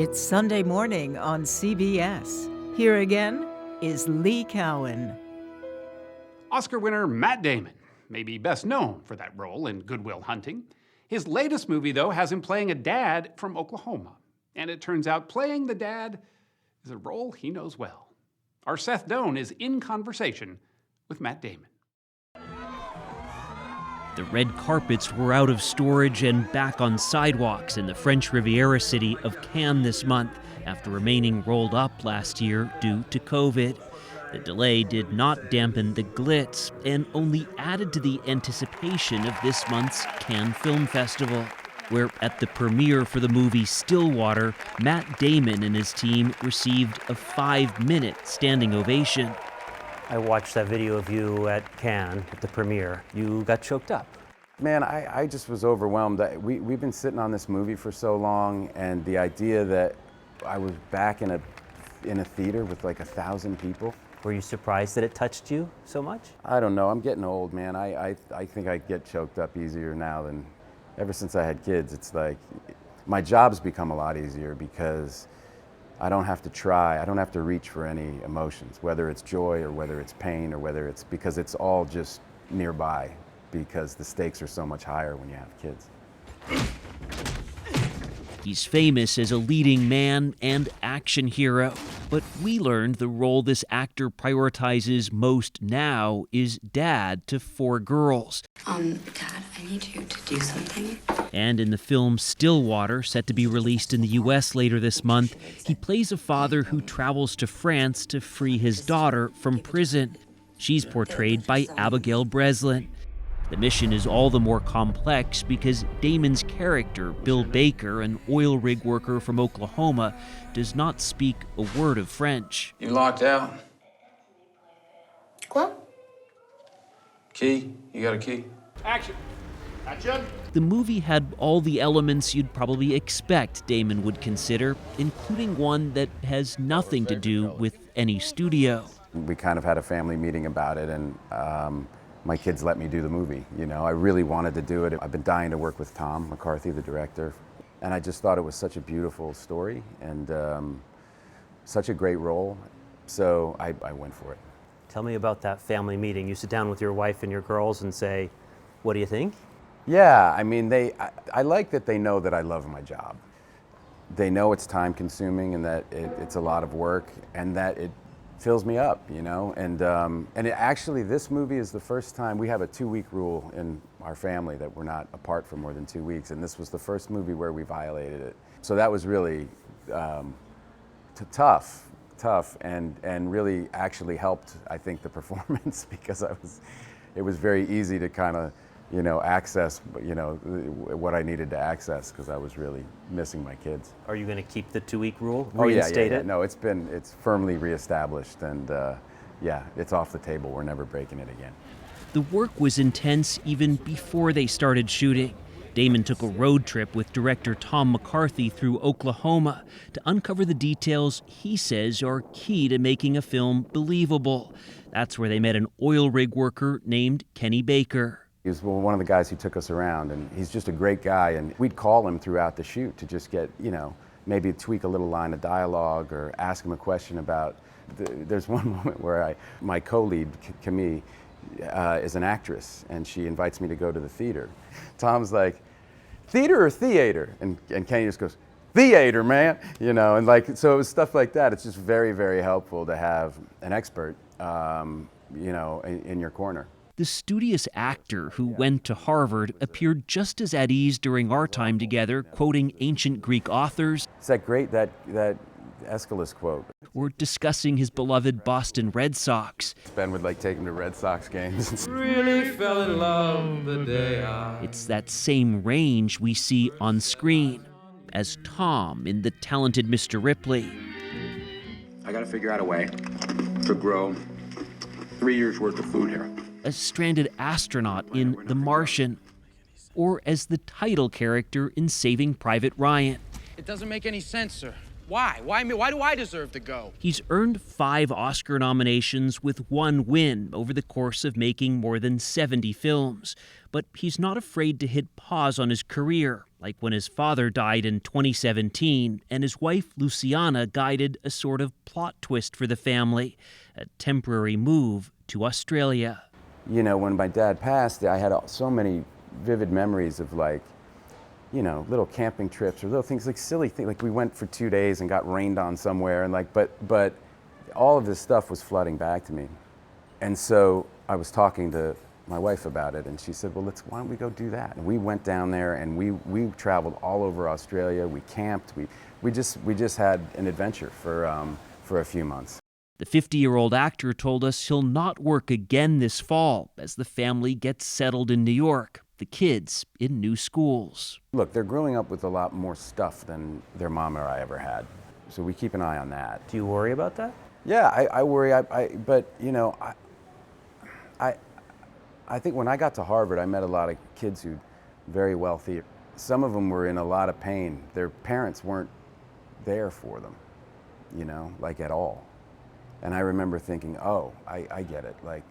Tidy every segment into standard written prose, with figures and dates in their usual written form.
It's Sunday morning on CBS. Here again is Lee Cowan. Oscar winner Matt Damon may be best known for that role in Good Will Hunting. His latest movie, though, has him playing a dad from Oklahoma. And it turns out playing the dad is a role he knows well. Our Seth Doane is in conversation with Matt Damon. The red carpets were out of storage and back on sidewalks in the French Riviera city of Cannes this month after remaining rolled up last year due to COVID. The delay did not dampen the glitz and only added to the anticipation of this month's Cannes Film Festival, where at the premiere for the movie Stillwater, Matt Damon and his team received a 5-minute standing ovation. I watched that video of you at Cannes at the premiere. You got choked up. Man, I just was overwhelmed. We've been sitting on this movie for so long, and the idea that I was back in a theater with like 1,000 people. Were you surprised that it touched you so much? I don't know. I'm getting old, man. I think I get choked up easier now than ever since I had kids. It's like my job's become a lot easier because I don't have to try. I don't have to reach for any emotions, whether it's joy or whether it's pain or whether it's because it's all just nearby because the stakes are so much higher when you have kids. He's famous as a leading man and action hero, but we learned the role this actor prioritizes most now is dad to 4 girls. Dad, I need you to do something. And in the film Stillwater, set to be released in the U.S. later this month, he plays a father who travels to France to free his daughter from prison. She's portrayed by Abigail Breslin. The mission is all the more complex because Damon's character, Bill Baker, an oil rig worker from Oklahoma, does not speak a word of French. You locked out? Quoi? Key? You got a key? Action. Action. The movie had all the elements you'd probably expect Damon would consider, including one that has nothing to do with any studio. We kind of had a family meeting about it, and my kids let me do the movie. You know, I really wanted to do it. I've been dying to work with Tom McCarthy, the director, and I just thought it was such a beautiful story and such a great role, so I went for it. Tell me about that family meeting. You sit down with your wife and your girls and say, what do you think? Yeah, I mean, I like that they know that I love my job. They know it's time consuming and that it's a lot of work and that it fills me up, you know? And actually, this movie is the first time we have a 2-week rule in our family that we're not apart for more than 2 weeks, and this was the first movie where we violated it. So that was really tough, and really actually helped, I think, the performance because it was very easy to kind of, you know, access, you know, what I needed to access because I was really missing my kids. Are you going to keep the 2-week rule? Oh yeah. Reinstate No, it's firmly reestablished, and yeah, it's off the table. We're never breaking it again. The work was intense even before they started shooting. Damon took a road trip with director Tom McCarthy through Oklahoma to uncover the details he says are key to making a film believable. That's where they met an oil rig worker named Kenny Baker. He was one of the guys who took us around, and he's just a great guy, and we'd call him throughout the shoot to just get, you know, maybe tweak a little line of dialogue or ask him a question about, there's one moment where my co-lead, Camille, is an actress, and she invites me to go to the theater. Tom's like, theater or theater? And Kenny just goes, theater, man, you know, and like, so it was stuff like that. It's just very, very helpful to have an expert, you know, in your corner. The studious actor who went to Harvard appeared just as at ease during our time together, quoting ancient Greek authors. It's that great, that Aeschylus quote. Or discussing his beloved Boston Red Sox. Ben would like take him to Red Sox games. Really fell in love the day It's that same range we see on screen as Tom in The Talented Mr. Ripley. I gotta figure out a way to grow 3 years worth of food here. A stranded astronaut in The Martian, or as the title character in Saving Private Ryan. It doesn't make any sense, sir. Why? Why me? Why do I deserve to go? He's earned 5 Oscar nominations with 1 win over the course of making more than 70 films. But he's not afraid to hit pause on his career, like when his father died in 2017 and his wife Luciana guided a sort of plot twist for the family, a temporary move to Australia. You know, when my dad passed, I had so many vivid memories of, like, you know, little camping trips or little things, like silly things. Like we went for 2 days and got rained on somewhere, and like, but all of this stuff was flooding back to me. And so I was talking to my wife about it, and she said, well, why don't we go do that? And we went down there, and we traveled all over Australia. We camped. We just had an adventure for a few months. The 50-year-old actor told us he'll not work again this fall as the family gets settled in New York, the kids in new schools. Look, they're growing up with a lot more stuff than their mom or I ever had, so we keep an eye on that. Do you worry about that? Yeah, I worry. But you know, I think when I got to Harvard, I met a lot of kids who very wealthy. Some of them were in a lot of pain. Their parents weren't there for them, you know, like at all. And I remember thinking, oh, I get it. Like,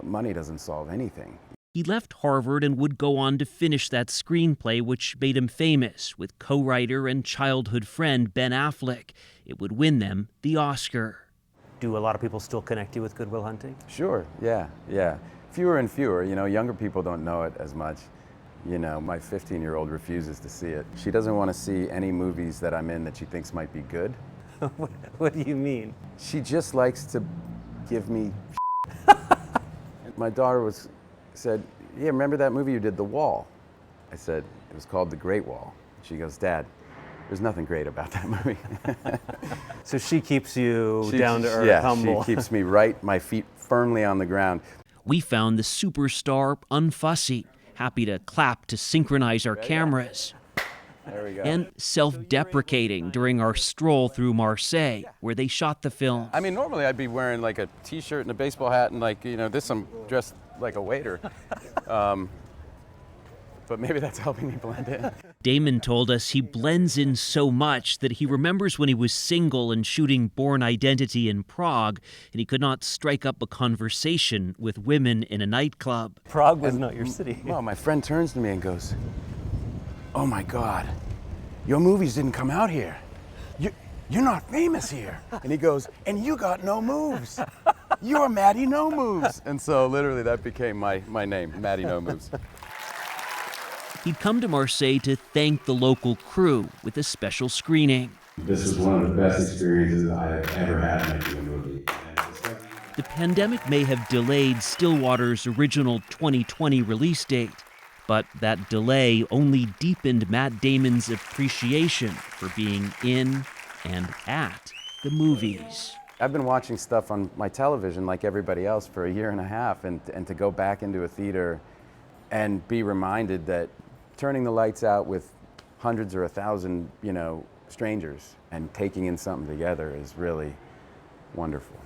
money doesn't solve anything. He left Harvard and would go on to finish that screenplay which made him famous with co-writer and childhood friend Ben Affleck. It would win them the Oscar. Do a lot of people still connect you with Good Will Hunting? Sure, yeah. Fewer and fewer, you know, younger people don't know it as much. You know, my 15-year-old refuses to see it. She doesn't want to see any movies that I'm in that she thinks might be good. What do you mean? She just likes to give me My daughter said, yeah, remember that movie you did, The Wall? I said, it was called The Great Wall. She goes, Dad, there's nothing great about that movie. So she keeps you down to earth, humble. Yeah, she keeps me my feet firmly on the ground. We found the superstar unfussy, happy to clap to synchronize our cameras. There we go. And self-deprecating during our stroll through Marseille, where they shot the film. I mean, normally I'd be wearing like a t-shirt and a baseball hat and like, you know, I'm dressed like a waiter. But maybe that's helping me blend in. Damon told us he blends in so much that he remembers when he was single and shooting Born Identity in Prague, and he could not strike up a conversation with women in a nightclub. Prague was not your city. Well, my friend turns to me and goes, oh my God, your movies didn't come out here. You're not famous here. And he goes, and you got no moves. You're Maddie No Moves. And so literally that became my name, Maddie No Moves. He'd come to Marseille to thank the local crew with a special screening. This was one of the best experiences I have ever had making a movie. The pandemic may have delayed Stillwater's original 2020 release date, but that delay only deepened Matt Damon's appreciation for being in and at the movies. I've been watching stuff on my television like everybody else for a year and a half, and to go back into a theater and be reminded that turning the lights out with hundreds or 1,000, you know, strangers and taking in something together is really wonderful.